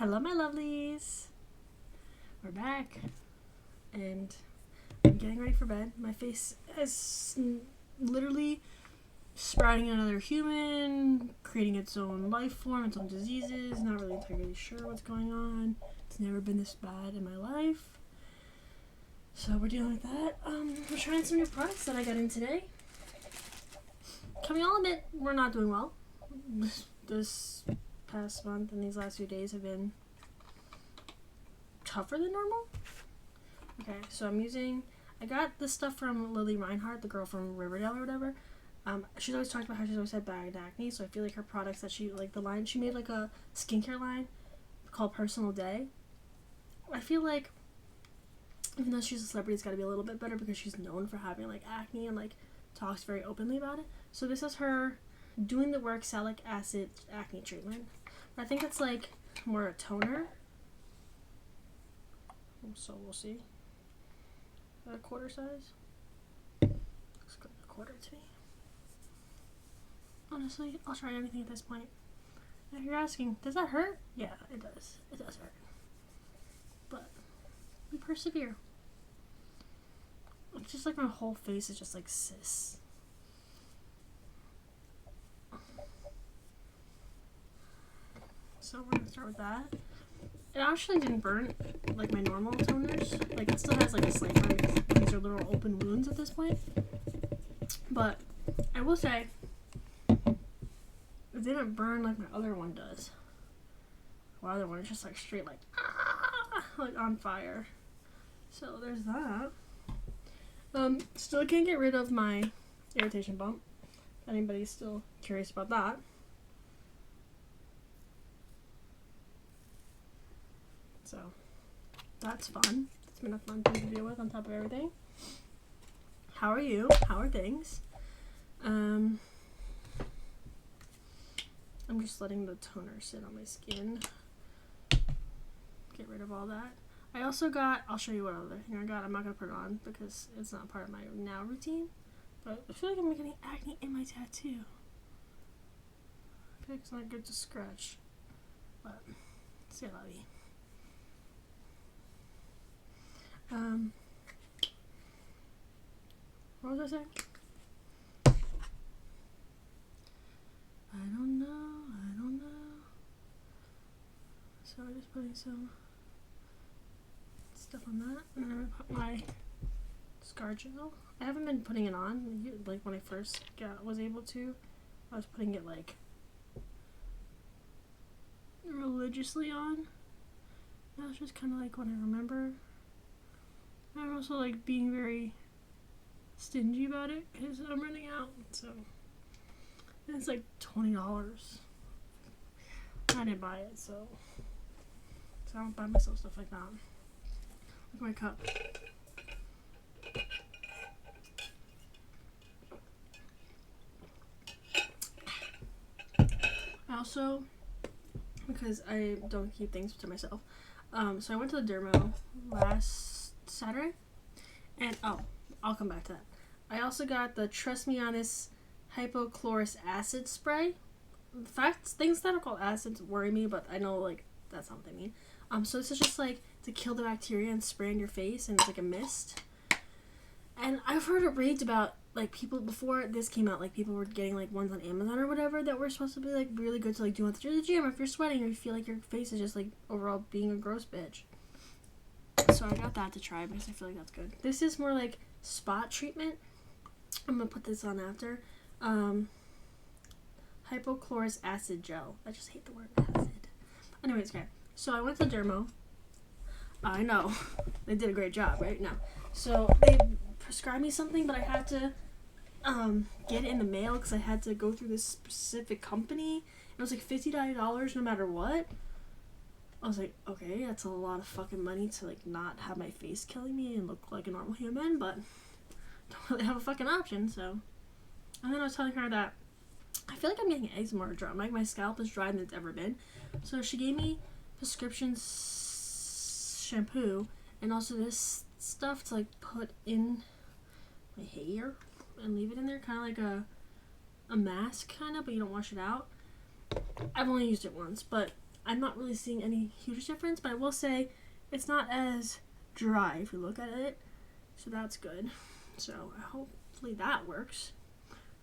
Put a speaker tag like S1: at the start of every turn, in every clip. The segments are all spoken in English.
S1: Hello, my lovelies. We're back, and I'm getting ready for bed. My face is literally sprouting another human, creating its own life form, its own diseases. Not really entirely sure what's going on. It's never been this bad in my life. So we're dealing with that. We're trying some new products that I got in today. Can we all admit we're not doing well? This past month and these last few days have been tougher than normal. Okay, so I got this stuff from Lily Reinhart, the girl from Riverdale or whatever. She's always talked about how she's always had bad acne, so I feel like her products that she, like the line, she made like a skincare line called Personal Day. I feel like even though she's a celebrity, it's got to be a little bit better because she's known for having like acne and like talks very openly about it. So this is her doing the work salicylic acid acne treatment. I think it's like more a toner. So we'll see. A quarter size. Looks good, a quarter to me. Honestly, I'll try anything at this point. And if you're asking, does that hurt? Yeah, it does. It does hurt. But we persevere. It's just like my whole face is just like cis. So we're gonna start with that. It actually didn't burn like my normal toners. Like it still has like a slight burn because these are little open wounds at this point. But I will say it didn't burn like my other one does. My other one is just like straight like like on fire. So there's that. Still can't get rid of my irritation bump. If anybody's still curious about that. So that's fun. It's been a fun thing to deal with on top of everything. How are you? How are things? I'm just letting the toner sit on my skin. Get rid of all that. I also got, I'll show you what other thing I got. I'm not going to put it on because it's not part of my now routine. But I feel like I'm getting acne in my tattoo. I feel like it's not good to scratch. But, c'est la vie. What was I saying? I don't know. So I'm just putting some stuff on that, and then I'm gonna put my scar gel. I haven't been putting it on, like when I first was able to. I was putting it like religiously on. That was just kind of like what I remember. I'm also like being very stingy about it because I'm running out. So and it's like $20. I didn't buy it, so I don't buy myself stuff like that. Look at my cup. I also, because I don't keep things to myself, so I went to the dermo last Saturday, and I'll come back to that. I also got the Trust Me on This hypochlorous acid spray. The fact things that are called acids worry me, but I know like that's not what they mean. So this is just like to kill the bacteria and spray in your face, and it's like a mist. And I've heard it raved about like people before this came out, like people were getting like ones on Amazon or whatever that were supposed to be like really good to like do after the gym, or if you're sweating or you feel like your face is just like overall being a gross bitch. So I got that to try because I feel like that's good. This is more like spot treatment. I'm gonna put this on after. Hypochlorous acid gel. I just hate the word acid. Anyways, okay. So I went to Dermo. I know. They did a great job, right? No. So they prescribed me something, but I had to get it in the mail because I had to go through this specific company. It was like $50 no matter what. I was like, okay, that's a lot of fucking money to like not have my face killing me and look like a normal human, but don't really have a fucking option, so. And then I was telling her that I feel like I'm getting eczema or dry. Like my scalp is drier than it's ever been. So she gave me prescription shampoo and also this stuff to like put in my hair and leave it in there, kind of like a mask kind of, but you don't wash it out. I've only used it once, but I'm not really seeing any huge difference, but I will say it's not as dry if you look at it, so that's good. So hopefully that works.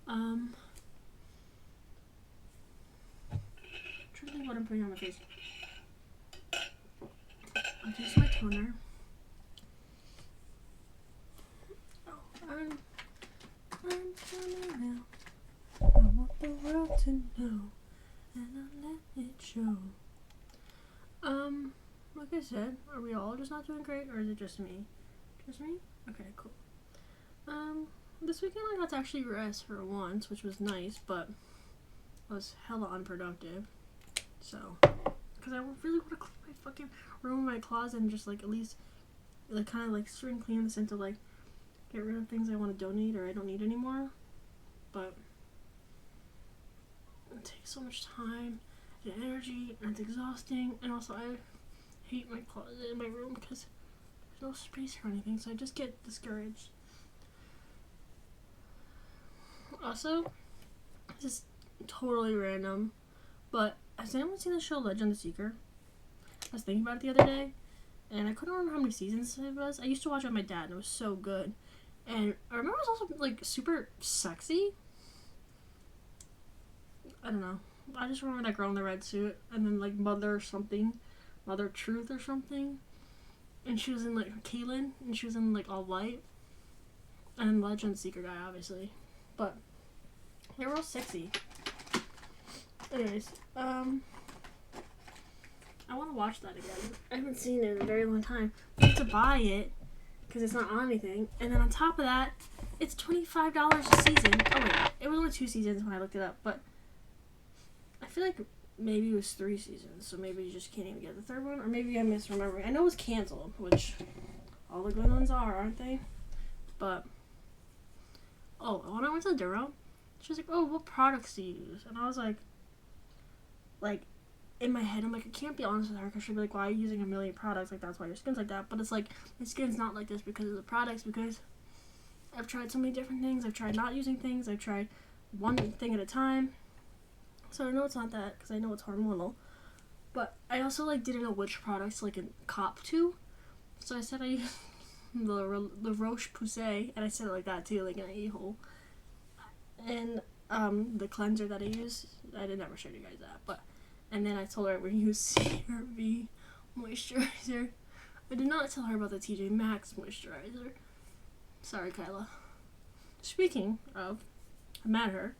S1: I'm trying to think what I'm putting on my face. I'll use my toner. Oh, I'm toner now. I want the world to know, and I'll let it show. Like I said, are we all just not doing great, or is it just me? Just me? Okay, cool. This weekend I got to actually rest for once, which was nice, but I was hella unproductive. So, because I really want to clean my fucking room, my closet, and just like at least like kind of like spring clean this into like get rid of things I want to donate or I don't need anymore. But it takes so much time and energy, and it's exhausting. And also, I hate my closet in my room because there's no space or anything, so I just get discouraged. Also, this is totally random, but has anyone seen the show Legend of the Seeker? I was thinking about it the other day, and I couldn't remember how many seasons it was. I used to watch it with my dad, and it was so good. And I remember it was also like super sexy. I don't know. I just remember that girl in the red suit, and then like Mother Truth or something, and she was in like Kaylin, and she was in like all white, and Legend Seeker guy obviously, but they were all sexy. Anyways, I want to watch that again. I haven't seen it in a very long time. I have to buy it because it's not on anything, and then on top of that, it's $25 a season. Oh wait, it was only 2 seasons when I looked it up, but I feel like maybe it was 3 seasons, so maybe you just can't even get the 3rd one, or maybe I'm misremembering. I know it was canceled, which all the good ones are, aren't they? But, oh, when I went to the Duro, she was like, oh, what products do you use? And I was like, in my head, I'm like, I can't be honest with her, because she'll be like, why are you using a million products? Like, that's why your skin's like that. But it's like, my skin's not like this because of the products, because I've tried so many different things. I've tried not using things. I've tried one thing at a time. So I know it's not that, because I know it's hormonal. But I also, like, didn't know which products, like, cop to. So I said I used the Roche-Posay, and I said it like that, too, like an a-hole. And, the cleanser that I use, I did never show you guys that, but, and then I told her we're going to use CeraVe moisturizer. I did not tell her about the TJ Maxx moisturizer. Sorry, Kyla. Speaking of, I'm mad at her,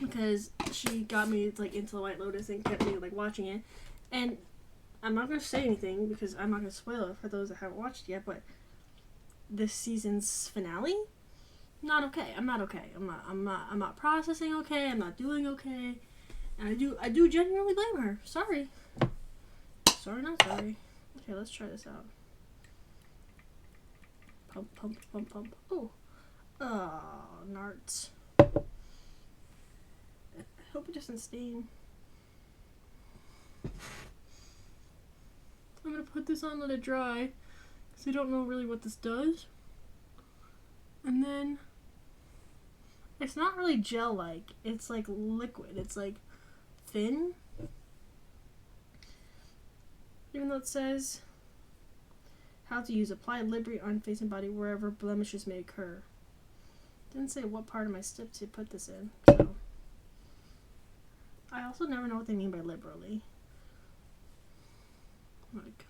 S1: because she got me like into the White Lotus and kept me like watching it, and I'm not gonna say anything because I'm not gonna spoil it for those that haven't watched it yet, but this season's finale, not okay. I'm not okay. I'm not processing okay. I'm not doing okay, and I do genuinely blame her. Sorry, not sorry. Okay, let's try this out. Pump. Oh, Nards. I hope it doesn't stain. I'm gonna put this on let it dry, because I don't know really what this does. And then, it's not really gel-like, it's like liquid, it's like thin. Even though it says how to use, apply liberally on face and body wherever blemishes may occur. Didn't say what part of my step to put this in, so. I also never know what they mean by liberally. Like,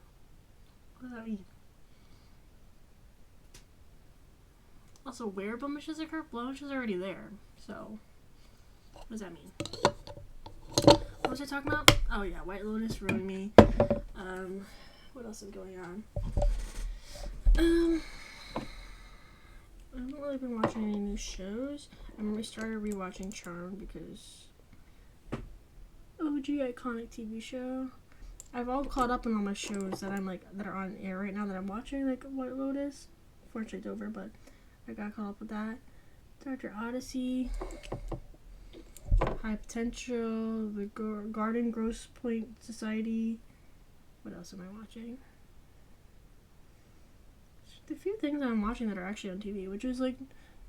S1: what does that mean? Also, where blemishes occur? Blemishes are already there, so what does that mean? What was I talking about? Oh yeah, White Lotus ruined me. What else is going on? I haven't really been watching any new shows. I remember I started rewatching Charmed because OG iconic TV show. I've all caught up on all my shows that I'm like that are on air right now that I'm watching, like White Lotus. Fortunately, it's over, but I got caught up with that. Dr. Odyssey, High Potential, the Garden Grosse Pointe Society. What else am I watching? The few things I'm watching that are actually on TV, which is like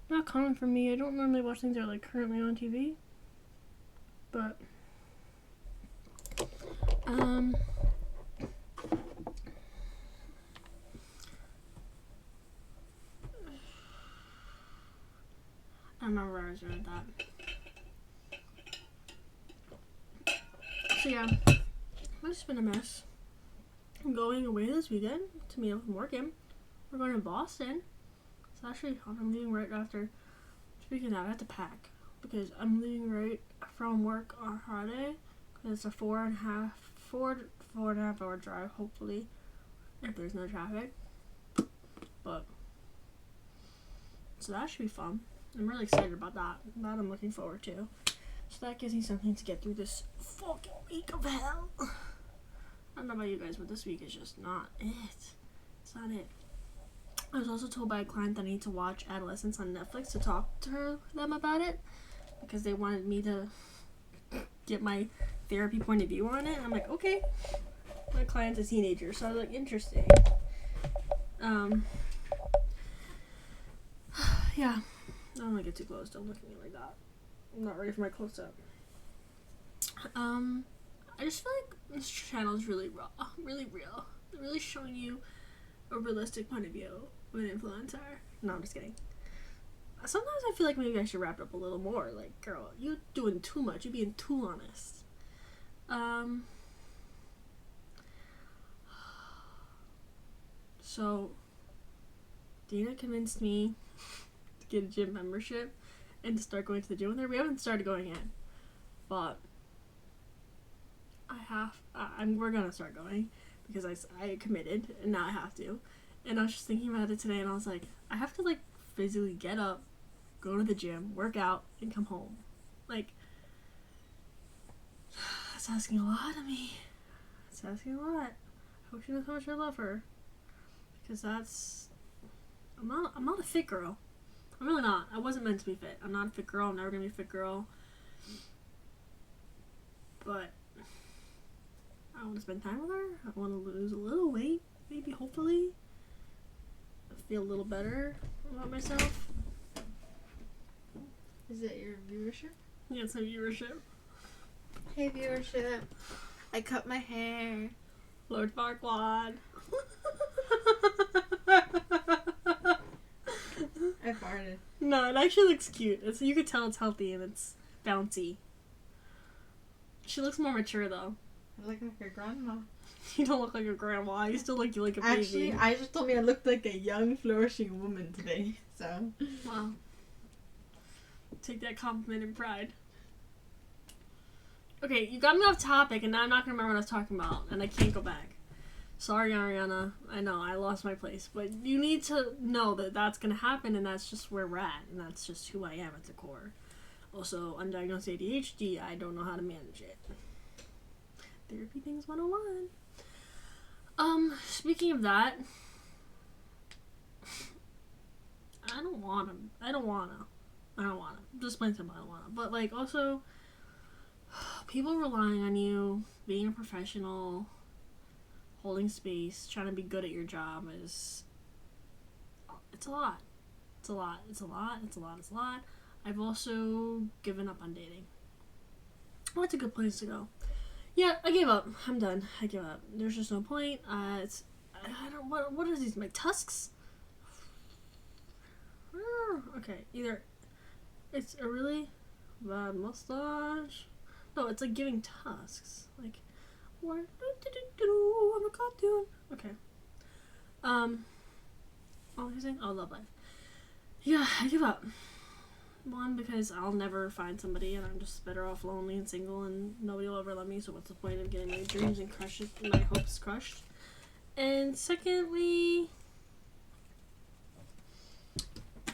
S1: not common for me. I don't normally watch things that are like currently on TV, but Um, I don't remember where I was doing that. So yeah, I've just been a mess. I'm going away this weekend to meet up with Morgan. We're going to Boston. It's actually fun. I'm leaving right after. Speaking of that, I have to pack because I'm leaving right from work on Friday. Cause it's a 4.5 hour drive, hopefully, if there's no traffic. But so that should be fun. I'm really excited about that. That I'm looking forward to. So that gives me something to get through this fucking week of hell. I don't know about you guys, but this week is just not it. It's not it. I was also told by a client that I need to watch Adolescence on Netflix to talk to them about it because they wanted me to get my therapy point of view on it. And I'm like, okay. My client's a teenager, so I was like, interesting. Yeah. I don't want to get too close. Don't look at me like that. I'm not ready for my close-up. I just feel like this channel is really raw, really real. They're really showing you a realistic point of view of an influencer. No, I'm just kidding. Sometimes I feel like maybe I should wrap it up a little more. Like, girl, you're doing too much. You're being too honest. So, Dina convinced me to get a gym membership and to start going to the gym with her. We haven't started going in, but we're gonna start going because I committed and now I have to. And I was just thinking about it today and I was like, I have to like physically get up, go to the gym, work out, and come home. Like, that's asking a lot of me. It's asking a lot. I hope she knows how much I love her. Because I'm not a fit girl. I'm really not. I wasn't meant to be fit. I'm not a fit girl. I'm never gonna be a fit girl. But I want to spend time with her. I want to lose a little weight, maybe, hopefully. Feel a little better about myself.
S2: Is it your viewership?
S1: Yeah, it's my viewership.
S2: Hey, viewership. I cut my hair.
S1: Lord Farquaad.
S2: I farted.
S1: No, it actually looks cute. You could tell it's healthy and it's bouncy. She looks more mature though.
S2: I look like a grandma.
S1: You don't look like a grandma. You still look like a baby.
S2: Actually, I just told me I looked like a young, flourishing woman today. So.
S1: Wow. Take that compliment and pride. Okay, you got me off topic, and now I'm not gonna remember what I was talking about, and I can't go back. Sorry, Ariana. I know I lost my place, but you need to know that that's gonna happen, and that's just where we're at, and that's just who I am at the core. Also, undiagnosed ADHD. I don't know how to manage it. Therapy things 101. Speaking of that, I don't wanna. Just plain simple, I don't wanna. But, like, also, people relying on you, being a professional, holding space, trying to be good at your job it's a lot. It's a lot. I've also given up on dating. Well, that's a good place to go. Yeah, I gave up. I'm done. I give up. There's just no point. I don't, what are these, my tusks? Okay, either it's a really bad mustache. No, it's like giving tusks. Like, what? I'm a cartoon. Okay. What was I saying? Oh, love life. Yeah, I give up. One, because I'll never find somebody and I'm just better off lonely and single and nobody will ever love me, so what's the point of getting my dreams and my hopes crushed? And secondly,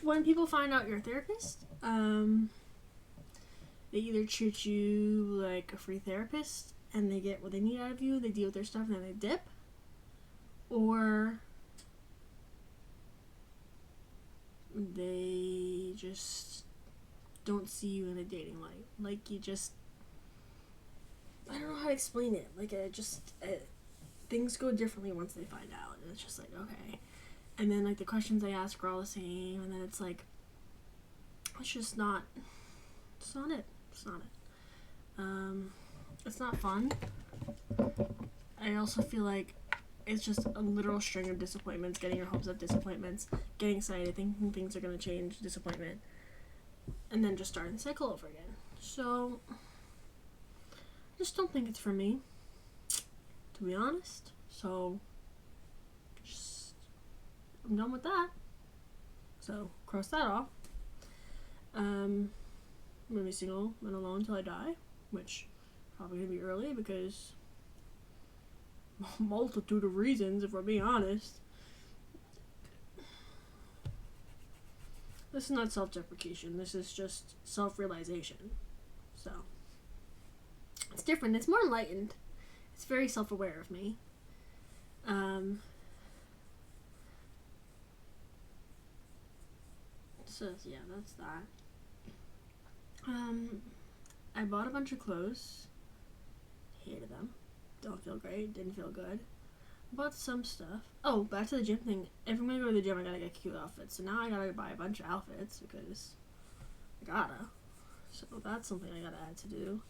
S1: when people find out you're a therapist, they either treat you like a free therapist and they get what they need out of you, they deal with their stuff and then they dip, or they just don't see you in a dating light. Like, you just, I don't know how to explain it. Like, things go differently once they find out, and it's just like, okay. And then, like, the questions they ask are all the same, and then it's like, it's not it. It's not fun. I also feel like it's just a literal string of disappointments, getting your hopes up, disappointments, getting excited, thinking things are going to change, disappointment, and then just starting the cycle over again. So, I just don't think it's for me, to be honest. So, just, I'm done with that. So, cross that off. I'm going to be single and alone until I die, which probably going to be early because a multitude of reasons, if we're being honest. This is not self-deprecation. This is just self-realization. So, it's different. It's more enlightened. It's very self-aware of me. So, yeah, that's that. I bought a bunch of clothes. Hated them. Don't feel great. Didn't feel good. Bought some stuff. Oh, back to the gym thing. If I'm gonna go to the gym, I gotta get cute outfits. So now I gotta buy a bunch of outfits because I gotta. So that's something I gotta add to do.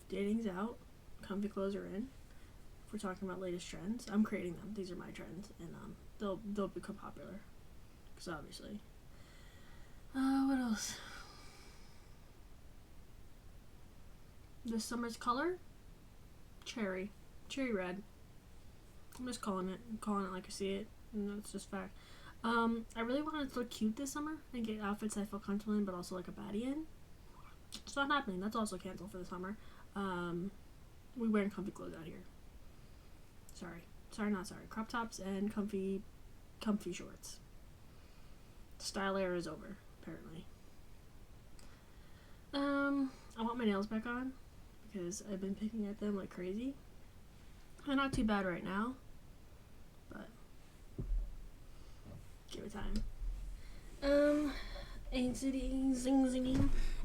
S1: Dating's out. Comfy clothes are in. If we're talking about latest trends, I'm creating them. These are my trends, and they'll become popular. Because obviously. What else? This summer's color? Cherry red. I'm just calling it like I see it, and that's just fact. I really wanted to look cute this summer and get outfits I feel comfortable in, but also like a baddie in. It's not happening. That's also canceled for the summer. We wearing comfy clothes out here. Not sorry. Crop tops and comfy shorts. Style era is over, apparently. I want my nails back on because I've been picking at them like crazy. They're not too bad right now, but give it time.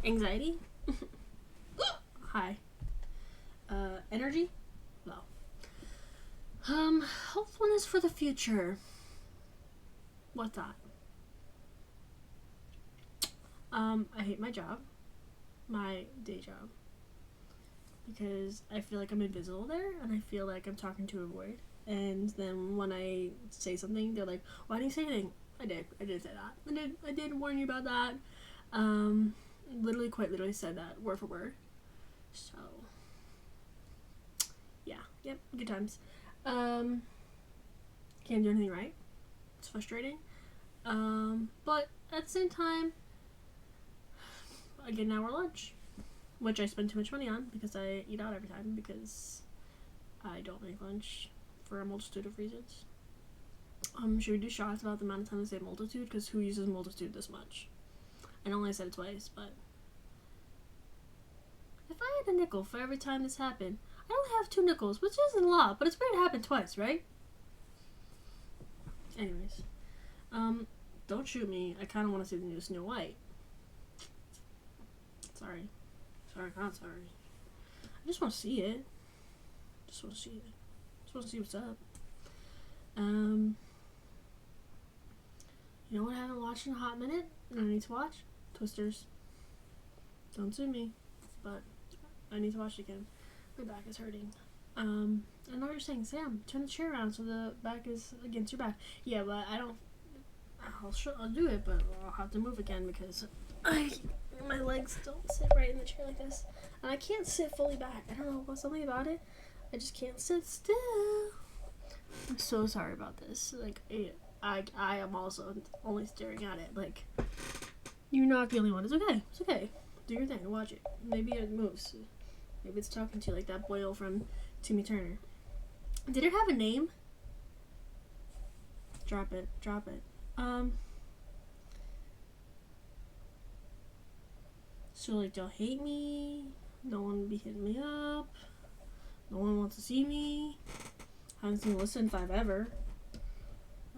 S1: Anxiety. High. Energy. Low. Hopefulness for the future. What's that? I hate my job. My day job. Because I feel like I'm invisible there, and I feel like I'm talking to a void. And then when I say something, they're like, "Why didn't you say anything?" I did say that. I did warn you about that. Quite literally said that word for word. So, yeah, yep, good times. Can't do anything right. It's frustrating. But at the same time, I get an hour lunch, which I spend too much money on because I eat out every time because I don't make lunch for a multitude of reasons. Should we do shots about the amount of time I say multitude? Because who uses multitude this much? I know I only said it twice, but if I had a nickel for every time this happened, I only have 2 nickels, which isn't a lot, but it's weird it happened twice, right? Anyways, don't shoot me. I kind of want to see the new Snow White. Sorry, not sorry. I just want to see it. Just want to see what's up. You know what I haven't watched in a hot minute and I need to watch? Twisters. Don't sue me, but I need to watch it again. My back is hurting. I know what you're saying, Sam. Turn the chair around so the back is against your back. Yeah, but I don't. I'll do it, but I'll have to move again because my legs don't sit right in the chair like this, and I can't sit fully back. I don't know what's something about it. I just can't sit still. I'm so sorry about this. Like, I am also only staring at it. Like, you're not the only one. It's okay. It's okay. Do your thing. Watch it. Maybe it moves. Maybe it's talking to you like that Boyle from Timmy Turner. Did it have a name? Drop it. So, like, they'll hate me. No one will be hitting me up. No one wants to see me. Haven't seen Listen 5 ever.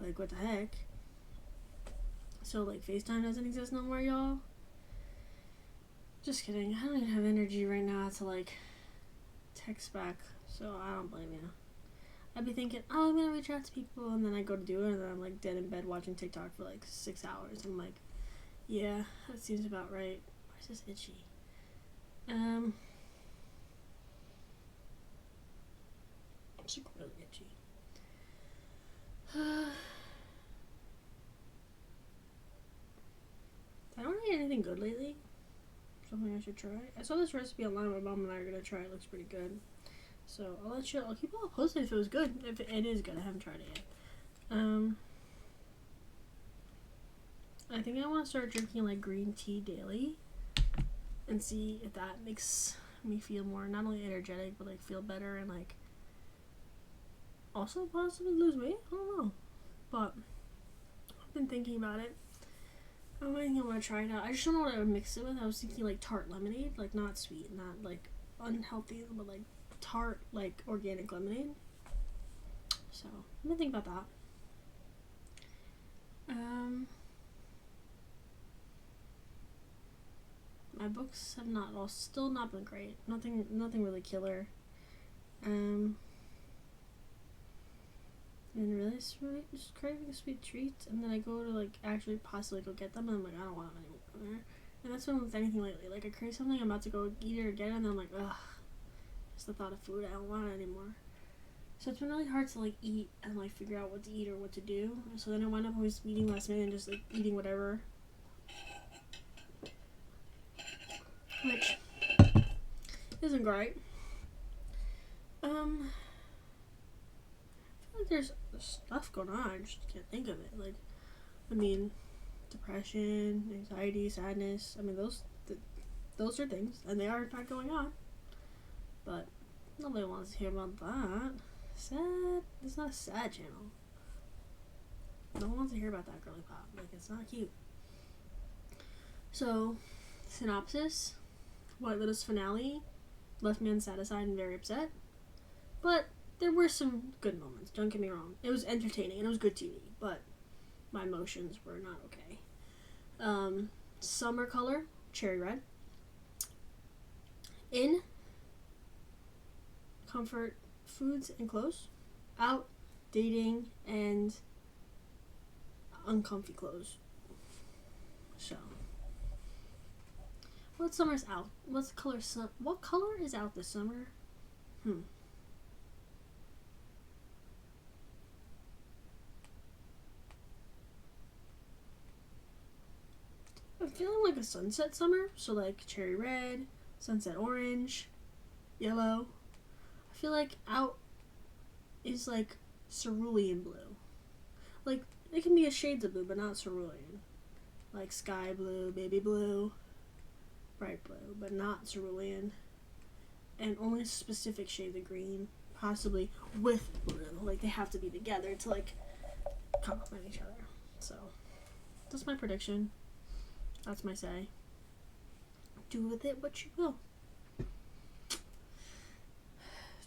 S1: Like, what the heck? So, like, FaceTime doesn't exist no more, y'all? Just kidding. I don't even have energy right now to, like, text back. So, I don't blame you. I'd be thinking, oh, I'm gonna reach out to people. And then I go to do it. And then I'm, like, dead in bed watching TikTok for, like, 6 hours. I'm like, yeah, that seems about right. is this itchy? It's like really itchy. I don't eat anything good lately. Something I should try. I saw this recipe online. My mom and I are gonna try. It looks pretty good. So I'll let you. I'll keep it all posted if it was good. If it is good, I haven't tried it yet. I think I want to start drinking like green tea daily, and see if that makes me feel more not only energetic but like feel better and like also possibly lose weight. I don't know, but I've been thinking about it. I think I'm gonna try it out. I just don't know what I would mix it with. I was thinking like tart lemonade, like not sweet, not like unhealthy, but like tart, like organic lemonade. So I'm gonna think about that. My books have still not been great. Nothing really killer. And really sweet, just craving sweet treats, and then I go to like actually possibly go get them, and I'm like, I don't want them anymore. And that's been with anything lately. Like I crave something, I'm about to go eat it or get it, and then I'm like, ugh, just the thought of food, I don't want it anymore. So it's been really hard to like eat and like figure out what to eat or what to do. So then I wind up always eating last minute and just like eating whatever, which isn't great. I feel like there's stuff going on. I just can't think of it. Like, I mean, depression, anxiety, sadness. I mean, those are things, and they are in fact going on. But nobody wants to hear about that. Sad. It's not a sad channel. No one wants to hear about that girly pop. Like, it's not cute. So, synopsis. White Lotus finale left me unsatisfied and very upset. But there were some good moments. Don't get me wrong. It was entertaining and it was good TV. But my emotions were not okay. Summer color, cherry red. In, comfort, foods and clothes. Out, dating, and uncomfy clothes. So, what summer's out? What color is out this summer? I'm feeling like a sunset summer, so like cherry red, sunset orange, yellow. I feel like out is like cerulean blue. Like, it can be a shades of blue, but not cerulean. Like sky blue, baby blue, bright blue, but not cerulean. And only specific shades of green, possibly with blue. Like, they have to be together to like complement each other. So, that's my prediction. That's my say. Do with it what you will.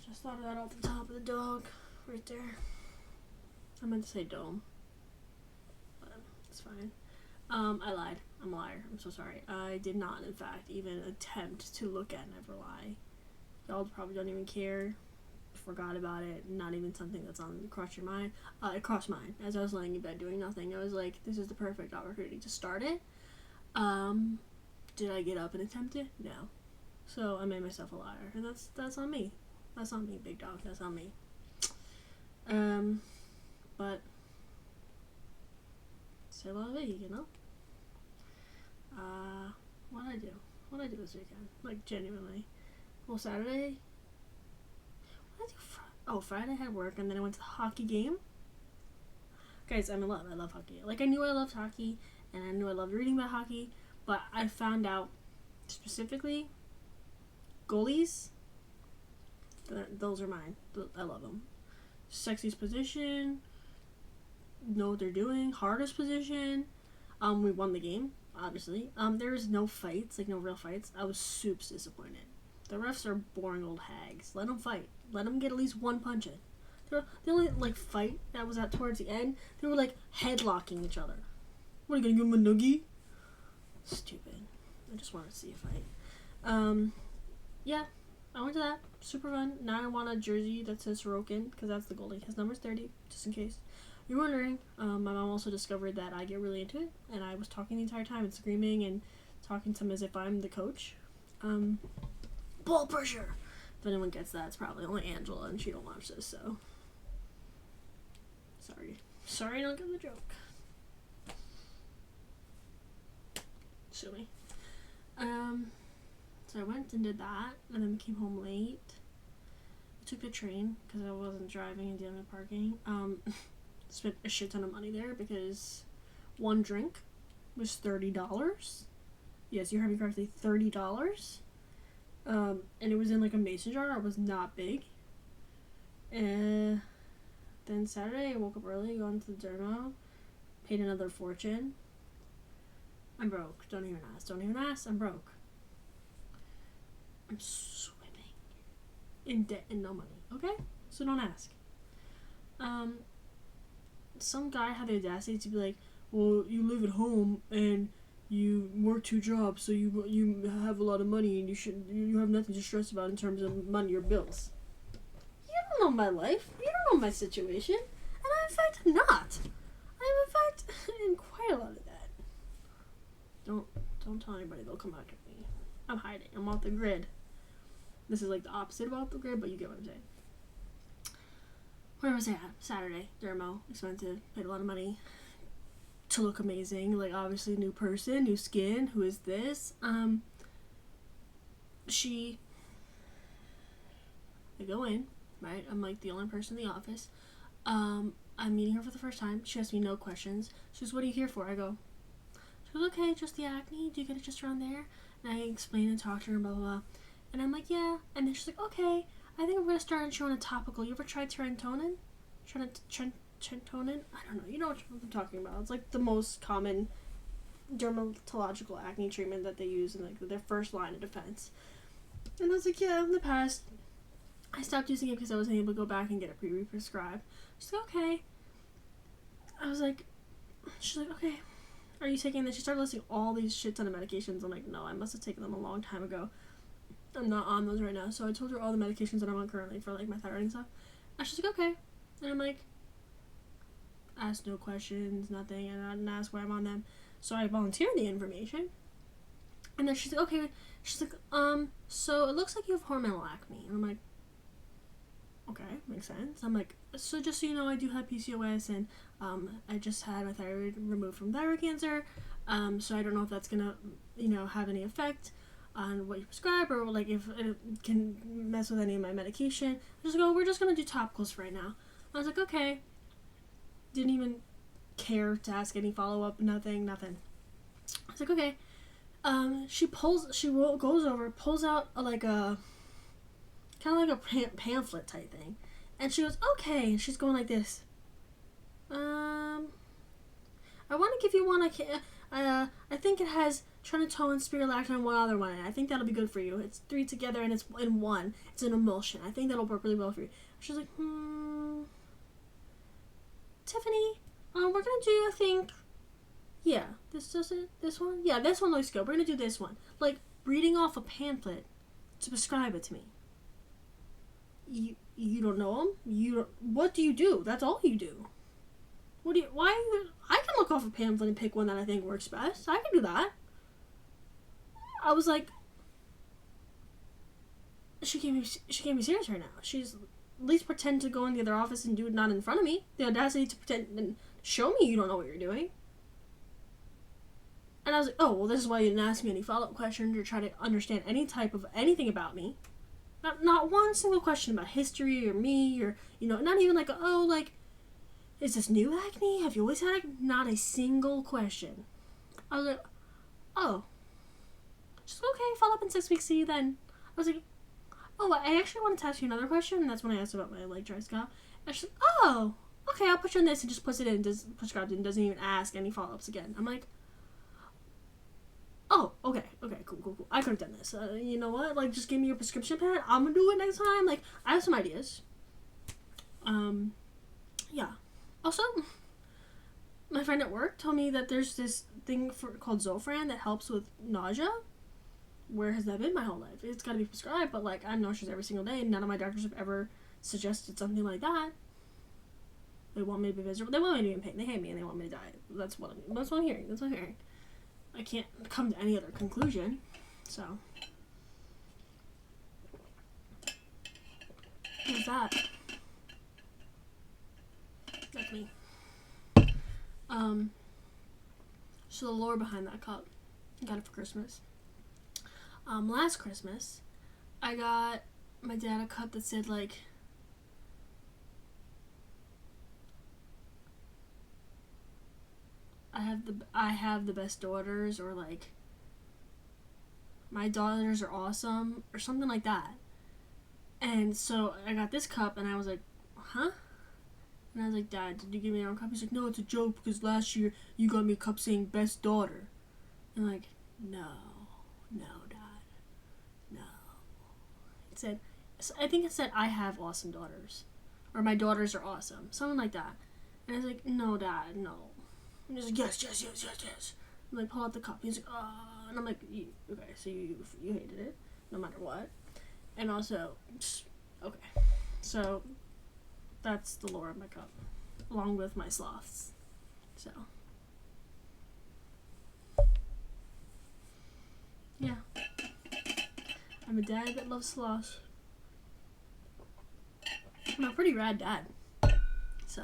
S1: Just thought of that off the top of the dog. Right there. I meant to say dome. But it's fine. I lied. I'm a liar. I'm so sorry. I did not, in fact, even attempt to look at Neverlie. Y'all probably don't even care. Forgot about it. Not even something that's across your mind. It crossed mine. As I was laying in bed doing nothing, I was like, this is the perfect opportunity to start it. Did I get up and attempt it? No. So I made myself a liar. And that's on me. That's on me, big dog. That's on me. But c'est la vie, you know? What did I do this weekend? Like, genuinely. Well, Saturday? What did I do? Friday I had work, and then I went to the hockey game. Guys, I'm in love. I love hockey. Like, I knew I loved hockey, and I knew I loved reading about hockey, but I found out specifically goalies, those are mine. I love them. Sexiest position, know what they're doing. Hardest position. We won the game, obviously. There was no fights, like no real fights. I was super disappointed. The refs are boring old hags. Let them fight. Let them get at least one punch in. The only like fight that was at towards the end, they were like headlocking each other. What, are you gonna give him a noogie? Stupid. I just wanted to see a fight. Yeah, I went to that. Super fun. Now I want a jersey that says Sorokin, because that's the goalie. His number's 30, just in case you're wondering. My mom also discovered that I get really into it, and I was talking the entire time and screaming and talking to him as if I'm the coach. Blood pressure. If anyone gets that, it's probably only Angela, and she don't watch this, so sorry, I don't get the joke. Sue me. So I went and did that, and then came home late. I took the train because I wasn't driving and dealing with parking. Spent a shit ton of money there because one drink was $30. Yes, you heard me correctly, $30. And it was in like a mason jar. It was not big. And then Saturday I woke up early, going to the dermo, paid another fortune. I'm broke. Don't even ask. I'm broke. I'm swimming in debt and no money. Okay? So don't ask. Some guy had the audacity to be like, well, you live at home and you work 2 jobs, so you have a lot of money and you have nothing to stress about in terms of money or bills. You don't know my life. You don't know my situation. And I, in fact, am not. I am, in fact, in quite a lot of that. Don't tell anybody. They'll come back at me. I'm hiding. I'm off the grid. This is like the opposite of off the grid, but you get what I'm saying. Where was I at? Saturday. Dermo. Expensive. Paid a lot of money to look amazing. Like, obviously, new person, new skin. Who is this? I go in, right? I'm like the only person in the office. I'm meeting her for the first time. She asks me no questions. She goes, what are you here for? I go, she goes, okay, just the acne. Do you get it just around there? And I explain and talk to her and blah, blah, blah. And I'm like, yeah. And then she's like, okay, I think I'm going to start on showing a topical. You ever tried Trentonin? Trentonin? I don't know. You know what I'm talking about. It's like the most common dermatological acne treatment that they use in like their first line of defense. And I was like, yeah, in the past, I stopped using it because I wasn't able to go back and get it pre-prescribed. She's like, okay. I was like, she's like, okay, are you taking this? She started listing all these shit ton of medications. I'm like, no, I must have taken them a long time ago. I'm not on those right now. So I told her all the medications that I'm on currently for like my thyroid and stuff. And she's like, okay. And I'm like, ask no questions, nothing, and I didn't ask why I'm on them. So I volunteered the information. And then she's like, okay. She's like, so it looks like you have hormonal acne. And I'm like, okay, makes sense. I'm like, so just so you know, I do have PCOS, and I just had my thyroid removed from thyroid cancer. So I don't know if that's gonna, have any effect on what you prescribe, or like if it can mess with any of my medication. I just go, we're just gonna do topicals for right now. I was like, okay. Didn't even care to ask any follow-up, nothing. I was like, okay. She goes over, pulls out kind of like a pamphlet type thing. And she goes, okay. And she's going like this. I want to give you one. I think it has trinitolin, spironolactone, and one other one. And I think that'll be good for you. It's 3 together and it's in one. It's an emulsion. I think that'll work really well for you. She's like, Tiffany, we're gonna do, I think, yeah, this one? Yeah, this one looks good. We're gonna do this one. Like, reading off a pamphlet to prescribe it to me. You don't know them? What do you do? That's all you do. I can look off a pamphlet and pick one that I think works best. I can do that. I was like, she can't be serious right now. She's at least pretend to go in the other office and do it not in front of me. The audacity to pretend and show me you don't know what you're doing. And I was like, oh, well, this is why you didn't ask me any follow-up questions or try to understand any type of anything about me. Not one single question about history or me or, not even like, is this new acne? Have you always had acne? Not a single question. I was like, oh. She's like, okay, follow up in 6 weeks, see you then. I was like, oh, I actually wanted to ask you another question, and that's when I asked about my dry scalp. And she's like, oh, okay, I'll put you on this, and just puts it in, prescribed it, and doesn't even ask any follow-ups again. I'm like, oh, okay, cool. I could have done this. You know what? Like, just give me your prescription pad. I'm gonna do it next time. Like, I have some ideas. Yeah. Also, my friend at work told me that there's this thing called Zofran that helps with nausea. Where has that been my whole life? It's got to be prescribed, but like I'm nauseous every single day, and none of my doctors have ever suggested something like that. They want me to be miserable. They want me to be in pain. They hate me, and they want me to die. That's what I'm hearing. I can't come to any other conclusion. So, what's that? That's me. So the lore behind that cup, I got it for Christmas. Last Christmas, I got my dad a cup that said like, I have the best daughters, or like, my daughters are awesome, or something like that. And so I got this cup, and I was like, huh? And I was like, Dad, did you give me your own cup? He's like, no, it's a joke because last year you got me a cup saying best daughter. And I'm like, no, Dad, no. It said, I think it said, I have awesome daughters. Or my daughters are awesome. Something like that. And I was like, no, Dad, no. And he's like, yes. I'm like, pull out the cup. He's like, oh. And I'm like, okay, so you hated it, no matter what. And also, okay. So, that's the lore of my cup, along with my sloths. So, yeah. I'm a dad that loves sloths. I'm a pretty rad dad. So,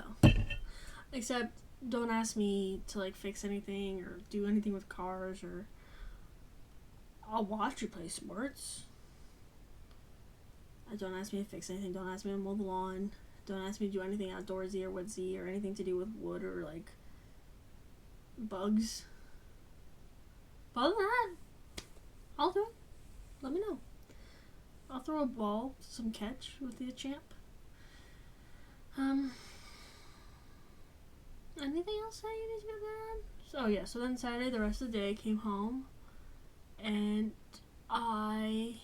S1: except don't ask me to like fix anything or do anything with cars, or I'll watch you play sports. Don't ask me to fix anything. Don't ask me to mow the lawn. Don't ask me to do anything outdoorsy or woodsy or anything to do with wood or like bugs. But other than that, I'll do it. Let me know. I'll throw a ball, some catch with the champ. Anything else that you need to get there on? So yeah, so then Saturday, the rest of the day, I came home and I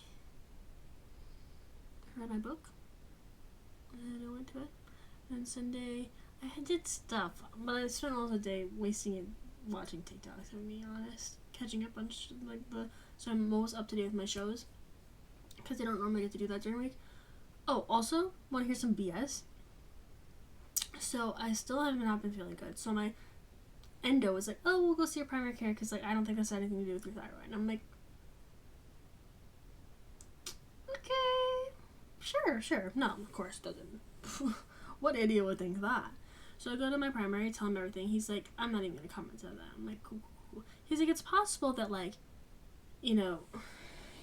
S1: read my book and I went to it. And Sunday, I did stuff, but I spent all the day wasting it watching TikToks, to be honest. Catching up on so I'm most up to date with my shows, because I don't normally get to do that during the week. Oh, also, want to hear some BS? So I still have not been feeling good. So my endo was like, oh, we'll go see your primary care because like I don't think this has anything to do with your thyroid. And I'm like, okay, sure. No, of course it doesn't. What idiot would think that? So I go to my primary, tell him everything. He's like, I'm not even gonna comment on that. I'm like, cool. He's like, it's possible that like, you know,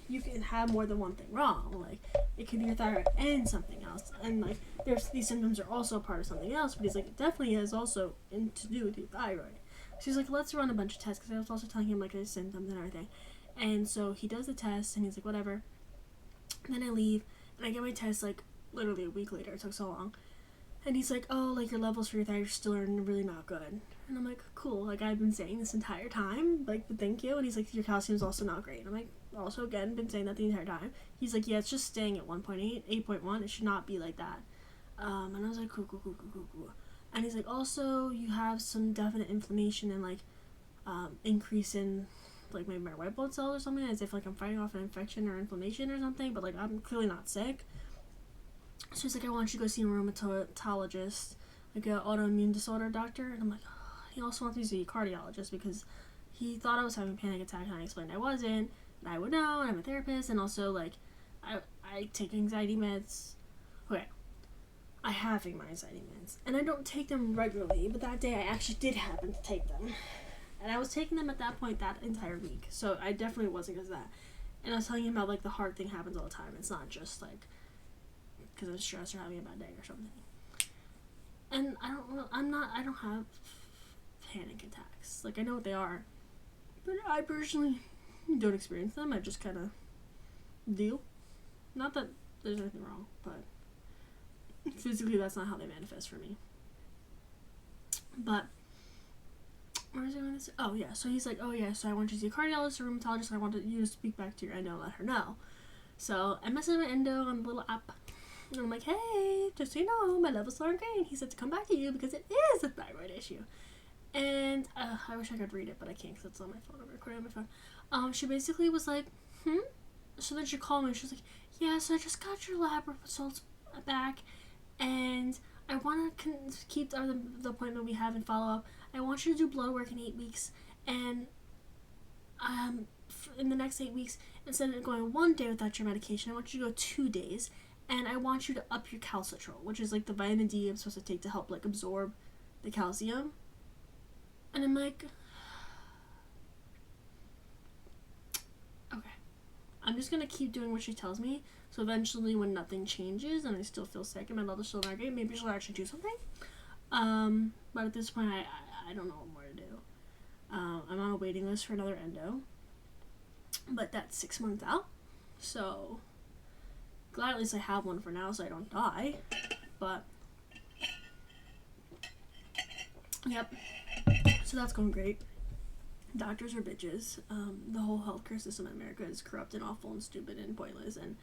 S1: you can have more than one thing wrong. Like, it could be your thyroid and something else. And, like, these symptoms are also part of something else. But he's like, it definitely is also to do with your thyroid. So he's like, let's run a bunch of tests. Because I was also telling him, like, his symptoms and everything. And so he does the test, and he's like, whatever. And then I leave, and I get my test, like, literally a week later. It took so long. And he's like, oh, like, your levels for your thyroid still are really not good. And I'm like, cool. Like, I've been saying this entire time. Like, but thank you. And he's like, your calcium's also not great. And I'm like, also, again, been saying that the entire time. He's like, yeah, it's just staying at 1.8, 8.1. It should not be like that. And I was like, cool. And he's like, also, you have some definite inflammation and, like, increase in, like, maybe my white blood cells or something, as if, like, I'm fighting off an infection or inflammation or something. But, like, I'm clearly not sick. So he's like, I want you to go see a rheumatologist, like an autoimmune disorder doctor. And I'm like, oh. He also wants me to see a cardiologist because he thought I was having a panic attack, and I explained I wasn't, and I would know, and I'm a therapist, and also, like, I take anxiety meds. Okay, I have my anxiety meds, and I don't take them regularly, but that day I actually did happen to take them. And I was taking them at that point that entire week, so I definitely wasn't because of that. And I was telling him how, like, the heart thing happens all the time. It's not just, like, because I'm stressed or having a bad day or something. And I don't have panic attacks. Like, I know what they are, but I personally don't experience them. I just kind of deal. Not that there's anything wrong, but physically that's not how they manifest for me. But where was I going to say? Oh yeah, so he's like, oh yeah, so I want you to see a cardiologist or rheumatologist, and I wanted you to speak back to your endo and let her know. So I messaged my endo on the little app, and I'm like, hey, just so you know, my levels aren't great. And he said to come back to you because it is a thyroid issue. And I wish I could read it, but I can't because it's on my phone. I'm recording on my phone. She basically was like, So then she called me. She was like, yeah, so I just got your lab results back, and I want to keep the appointment we have and follow up. I want you to do blood work in 8 weeks, and in the next 8 weeks, instead of going 1 day without your medication, I want you to go 2 days, and I want you to up your calcitrol, which is like the vitamin D I'm supposed to take to help like absorb the calcium. And I'm like, okay, I'm just gonna keep doing what she tells me. So eventually, when nothing changes and I still feel sick and my level's still not great, maybe she'll actually do something. But at this point, I don't know what more to do. I'm on a waiting list for another endo, but that's 6 months out. So glad at least I have one for now, so I don't die. But yep, so that's going great. Doctors are bitches. The whole healthcare system in America is corrupt and awful and stupid and pointless and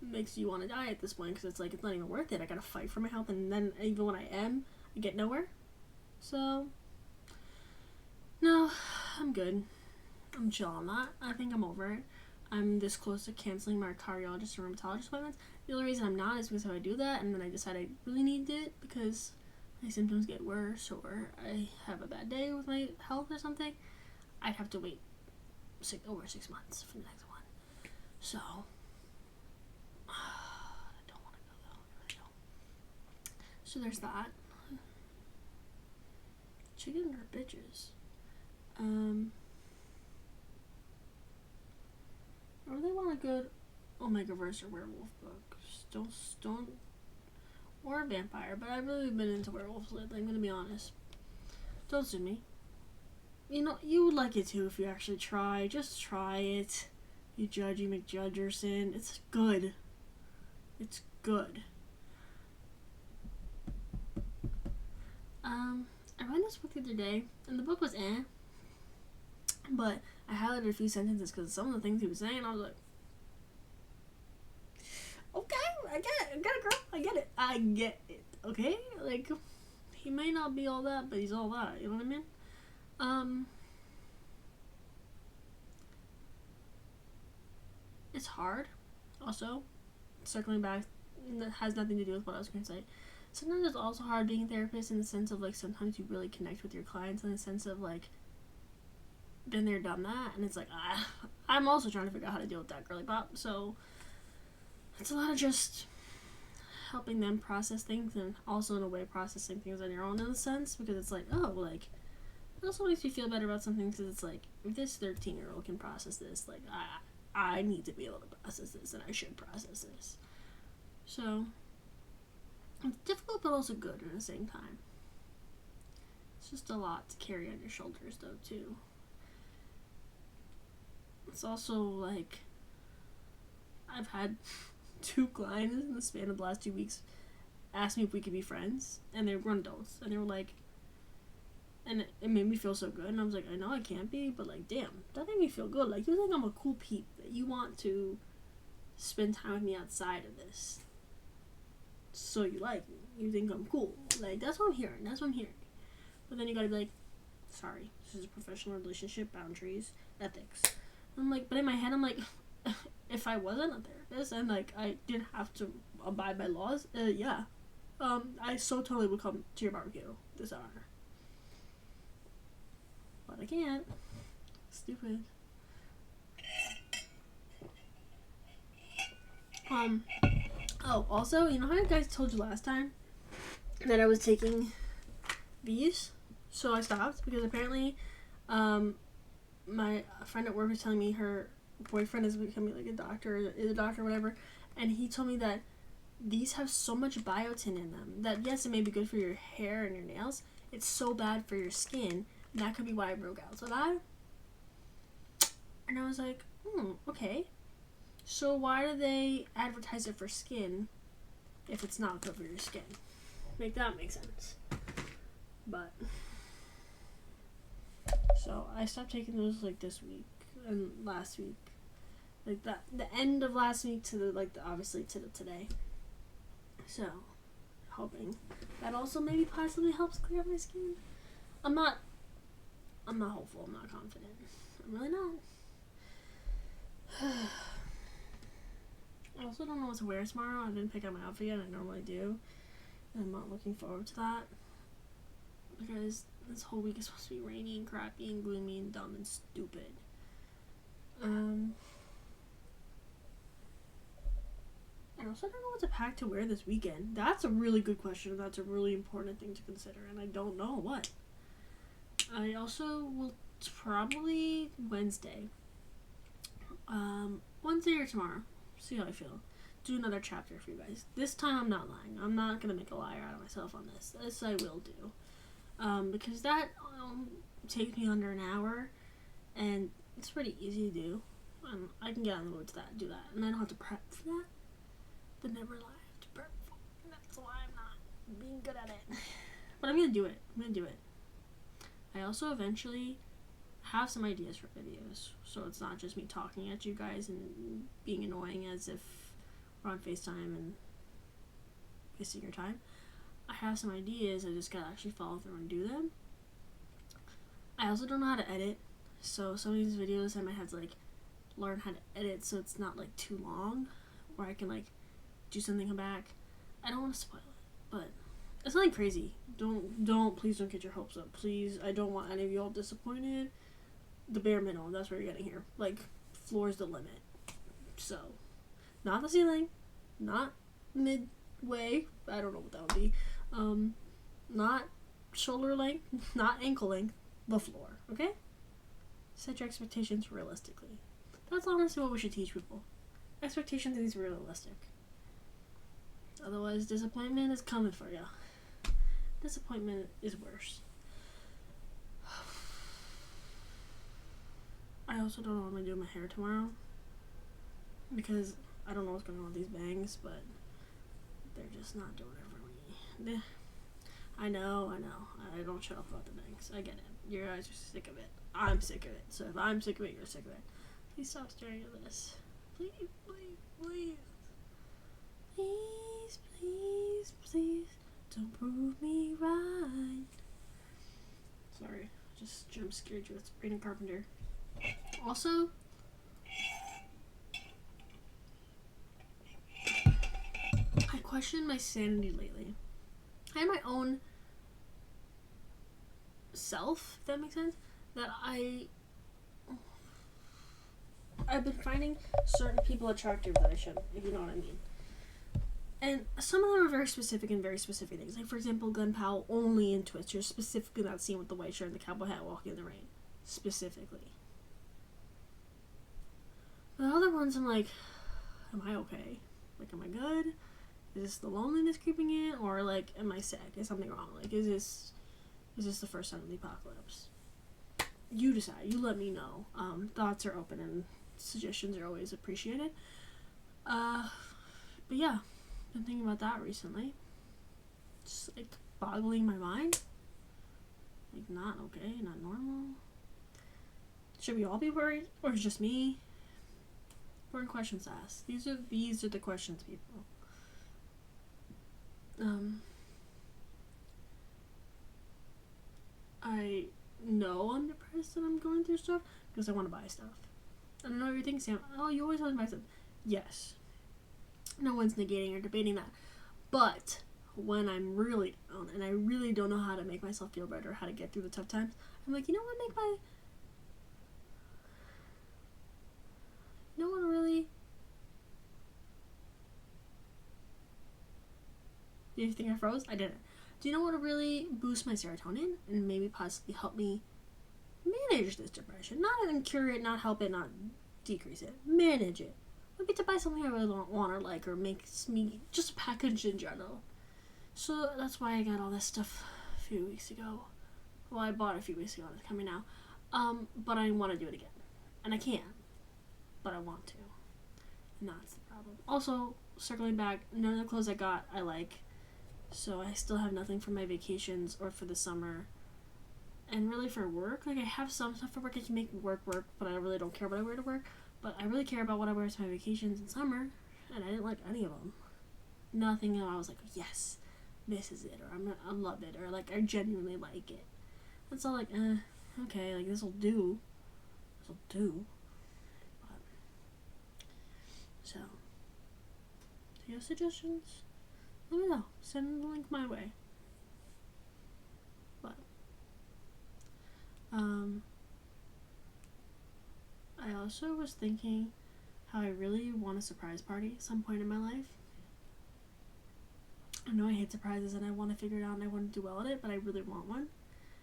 S1: makes you want to die at this point because it's like it's not even worth it. I gotta fight for my health, and then even when I get nowhere. So no, I'm good. I'm chill on that. I think I'm over it. I'm this close to canceling my cardiologist and rheumatologist appointments. The only reason I'm not is because if I do that and then I decide I really need it because my symptoms get worse or I have a bad day with my health or something, I'd have to wait over 6 months for the next one. So I don't want to go though. I really don't. So there's that. Chickens are bitches. I really want a good Omegaverse or werewolf book. Don't, or a vampire, but I've really been into werewolves lately, I'm gonna be honest. Don't sue me. You know, you would like it too if you actually try. Just try it. You judgy McJudgerson. It's good. It's good. I read this book the other day, and the book was but I highlighted a few sentences because some of the things he was saying, I was like, okay, I get it. I get it, girl. I get it. Okay? Like, he may not be all that, but he's all that. You know what I mean? It's hard. Also, circling back, that has nothing to do with what I was going to say. Sometimes it's also hard being a therapist in the sense of, like, sometimes you really connect with your clients in the sense of, like, been there, done that, and it's like, I'm also trying to figure out how to deal with that girly pop, so it's a lot of just helping them process things and also in a way processing things on your own in a sense, because it's like, oh, like, it also makes you feel better about something because it's like, if this 13-year-old can process this, like, I need to be able to process this and I should process this. So it's difficult but also good at the same time. It's just a lot to carry on your shoulders though too. It's also like I've had 2 clients in the span of the last 2 weeks ask me if we could be friends, and they were grown adults, and they were like, and it made me feel so good, and I was like, I know I can't be, but like, damn, that made me feel good. Like, you think I'm a cool peep, that you want to spend time with me outside of this, so you like me, you think I'm cool, like, that's what I'm hearing, but then you gotta be like, sorry, this is a professional relationship, boundaries, ethics. I'm like, but in my head, I'm like, if I wasn't a therapist and like I didn't have to abide by laws, yeah, I so totally would come to your barbecue this hour, but I can't. Stupid. Oh, also, you know how I guys told you last time that I was taking these? So I stopped because apparently, my friend at work was telling me her boyfriend is becoming like a doctor, is a doctor, whatever, and he told me that these have so much biotin in them that yes, it may be good for your hair and your nails. It's so bad for your skin. And that could be why I broke out so bad. And I was like, okay. So why do they advertise it for skin if it's not good for your skin? Make that make sense. But so I stopped taking those like this week and last week, like that the end of last week to the obviously to the today. So hoping that also maybe possibly helps clear up my skin. I'm not hopeful. I'm not confident. I'm really not. I also don't know what to wear tomorrow. I didn't pick out my outfit yet. I normally do. And I'm not looking forward to that because this whole week is supposed to be rainy and crappy and gloomy and dumb and stupid. I also don't know what to pack to wear this weekend. That's a really good question. That's a really important thing to consider, and I don't know what. I also will probably Wednesday. Wednesday or tomorrow. See how I feel. Do another chapter for you guys. This time I'm not lying. I'm not gonna make a liar out of myself on this. This I will do. Because that takes me under an hour, and it's pretty easy to do. I can get on the road to that, do that, and I don't have to prep for that. The never lie, I have to prep for, and that's why I'm not being good at it. But I'm gonna do it. I also eventually have some ideas for videos, so it's not just me talking at you guys and being annoying as if we're on FaceTime and wasting your time. I have some ideas, I just gotta actually follow through and do them. I also don't know how to edit, so some of these videos I might have to like learn how to edit so it's not like too long, or I can like do something, come back. I don't want to spoil it, but it's nothing crazy. Please don't get your hopes up. Please, I don't want any of y'all disappointed. The bare minimum, that's what you're getting here. Like, floor's the limit. So, not the ceiling, not midway, I don't know what that would be. Not shoulder length, not ankle length, the floor, okay? Set your expectations realistically. That's honestly what we should teach people. Expectations is realistic. Otherwise, disappointment is coming for you. Disappointment is worse. I also don't know what I'm going to do with my hair tomorrow. Because I don't know what's going on with these bangs, but they're just not doing it for me. I know. I don't shut up about the bangs. I get it. You guys are sick of it. I'm sick of it. So if I'm sick of it, you're sick of it. Please stop staring at this. Please. Please. Don't prove me right. Sorry. Just jump scared you. It's Brandon Carpenter. Also, I questioned my sanity lately. I had my own self, if that makes sense, that I've been finding certain people attractive that I shouldn't, if you know what I mean. And some of them are very specific things. Like, for example, Glenn Powell only in Twitch. You're specifically not seen with the white shirt and the cowboy hat walking in the rain. Specifically. But the other ones, I'm like, am I okay? Like, am I good? Is this the loneliness creeping in? Or, like, am I sick? Is something wrong? Like, is this the first sign of the apocalypse? You decide. You let me know. Thoughts are open and suggestions are always appreciated. But yeah, been thinking about that recently. Just, like, boggling my mind. Like, not okay, not normal. Should we all be worried? Or is it just me? Important questions to ask. These are the questions, people. I know I'm depressed and I'm going through stuff because I want to buy stuff. And I know you're thinking, Sam, oh, you always want to buy stuff. Yes. No one's negating or debating that. But when I'm really down and I really don't know how to make myself feel better, how to get through the tough times, I'm like, you know what really? Do you think I froze? I didn't. Do you know what would really boost my serotonin and maybe possibly help me manage this depression? Not cure it, not help it, not decrease it. Manage it. Would be to buy something I really don't want or like, or makes me just a package in general. So that's why I got all this stuff a few weeks ago. Well, I bought it a few weeks ago and it's coming now. But I want to do it again. And I can. But I want to. And that's the problem. Also, circling back, none of the clothes I got I like. So I still have nothing for my vacations or for the summer. And really for work, like I have some stuff for work. I can make work, but I really don't care what I wear to work. But I really care about what I wear to my vacations in summer. And I didn't like any of them. Nothing I was like, yes, this is it. Or I love it. Or like I genuinely like it. It's all like, okay, like this'll do. But, so, do you have suggestions? Let me know. Send the link my way. But, I also was thinking how I really want a surprise party at some point in my life. I know I hate surprises and I want to figure it out and I want to do well at it, but I really want one.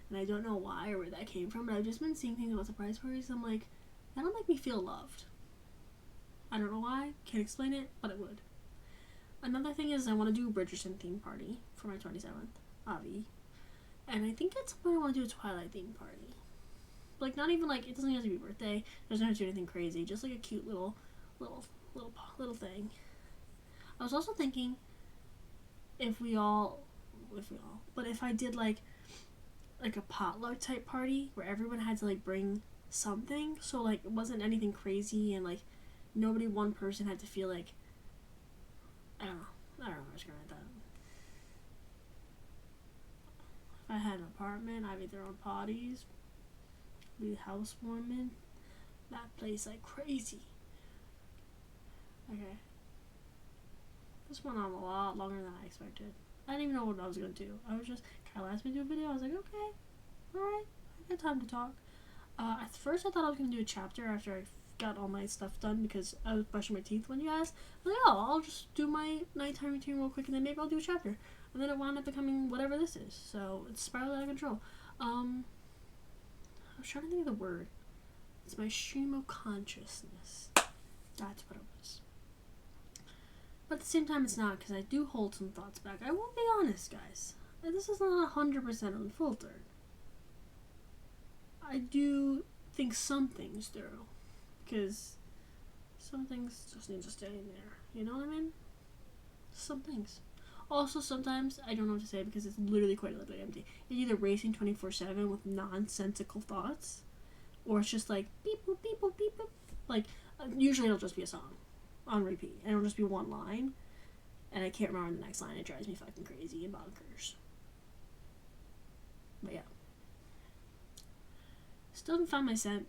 S1: And I don't know why or where that came from, but I've just been seeing things about surprise parties and I'm like, that'll make me feel loved. I don't know why, can't explain it, but it would. Another thing is I want to do a Bridgerton theme party for my 27th, Avi. And I think at some point I want to do a Twilight theme party. Like, not even like, it doesn't have to be birthday, it doesn't have to do anything crazy, just like a cute little thing. I was also thinking if I did like a potluck type party where everyone had to like bring something, so like it wasn't anything crazy and like one person had to feel like I don't know how I was gonna write that. If I had an apartment, I'd be throwing parties, be housewarming that place like crazy. Okay. This went on a lot longer than I expected. I didn't even know what I was gonna do. I was just, Kyle asked me to do a video. I was like, okay, alright, I got time to talk. At first I thought I was gonna do a chapter after I got all my stuff done because I was brushing my teeth when you asked. I was like, oh, I'll just do my nighttime routine real quick and then maybe I'll do a chapter. And then it wound up becoming whatever this is. So it's spiraled out of control. I was trying to think of the word. It's my stream of consciousness. That's what it was. But at the same time, it's not, because I do hold some thoughts back. I will be honest, guys. This is not 100% unfiltered. I do think some things through, because some things just need to stay in there. You know what I mean? Some things. Also, sometimes I don't know what to say because it's literally quite literally empty. It's either racing 24/7 with nonsensical thoughts, or it's just like beep boop beep boop beep boop. Like usually it'll just be a song on repeat, and it'll just be one line, and I can't remember the next line. It drives me fucking crazy and bonkers. But yeah, still haven't found my scent.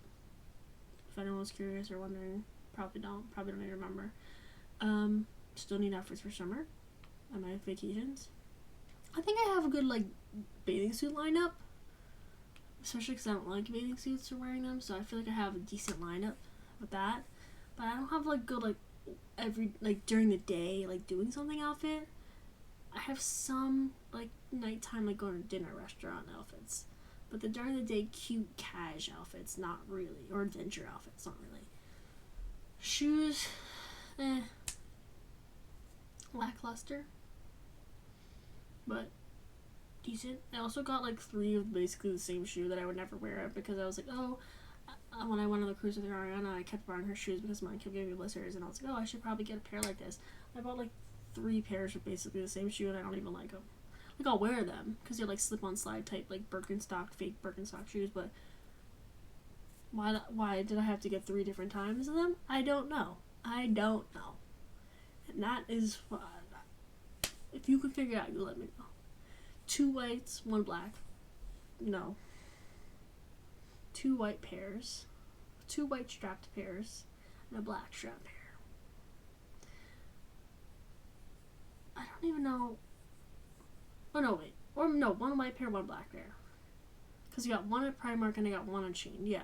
S1: If anyone was curious or wondering, probably don't even remember. Still need outfits for summer on my vacations. I think I have a good like bathing suit lineup, especially because I don't like bathing suits or wearing them, so I feel like I have a decent lineup with that. But I don't have like good like every like during the day like doing something outfit. I have some like nighttime like going to dinner restaurant outfits, but the during the day cute cash outfits not really, or adventure outfits not really. Shoes, lackluster, but decent. I also got like 3 of basically the same shoe that I would never wear it because I was like, oh, when I went on the cruise with Ariana, I kept buying her shoes because mine kept giving me blisters, and I was like, oh, I should probably get a pair like this. I bought like 3 pairs of basically the same shoe, and I don't even like them. Like, I'll wear them because they're like slip-on slide type, like Birkenstock, fake Birkenstock shoes, but why did I have to get 3 different times of them? I don't know. And that is what, if you can figure it out, you let me know. 2 whites, 1 black. No. 2 white pairs. 2 white strapped pairs. And a black strapped pair. I don't even know. Oh, no, wait. Or, no, 1 white pair, 1 black pair. Because you got 1 at Primark and I got 1 on Shein. Yeah.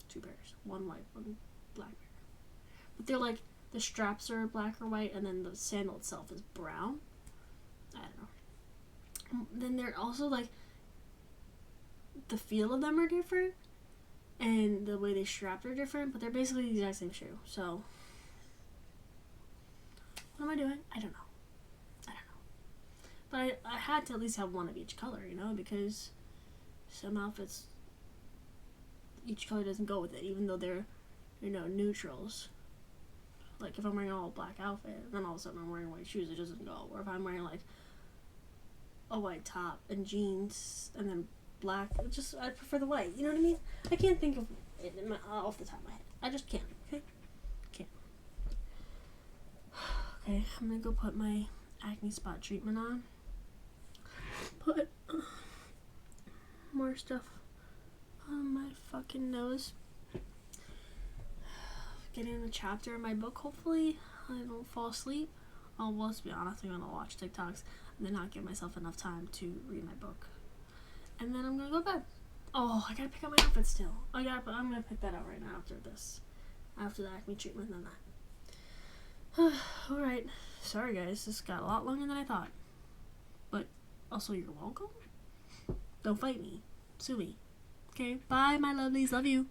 S1: 2 pairs. 1 white, 1 black pair. But they're like, the straps are black or white, and then the sandal itself is brown. I don't know. Then they're also like, the feel of them are different, and the way they strap are different, but they're basically the exact same shoe. So, what am I doing? I don't know. But I had to at least have 1 of each color, you know, because some outfits, each color doesn't go with it, even though they're, you know, neutrals. Like, if I'm wearing an all black outfit, then all of a sudden I'm wearing white shoes, it doesn't go. Or if I'm wearing, like, a white top and jeans, and then black, I prefer the white, you know what I mean? I can't think of it off the top of my head. I just can't, okay? Can't. Okay, I'm gonna go put my acne spot treatment on. Put more stuff on my fucking nose. Getting a chapter in my book, hopefully. I don't fall asleep. Well, let's be honest, I'm gonna watch TikToks and then not give myself enough time to read my book. And then I'm gonna go to bed. Oh, I gotta pick out my outfit still. I'm gonna pick that out right now after this. After the acne treatment and that. Alright. Sorry guys, this got a lot longer than I thought. But also you're welcome. Don't fight me. Sue me. Okay, bye my lovelies. Love you.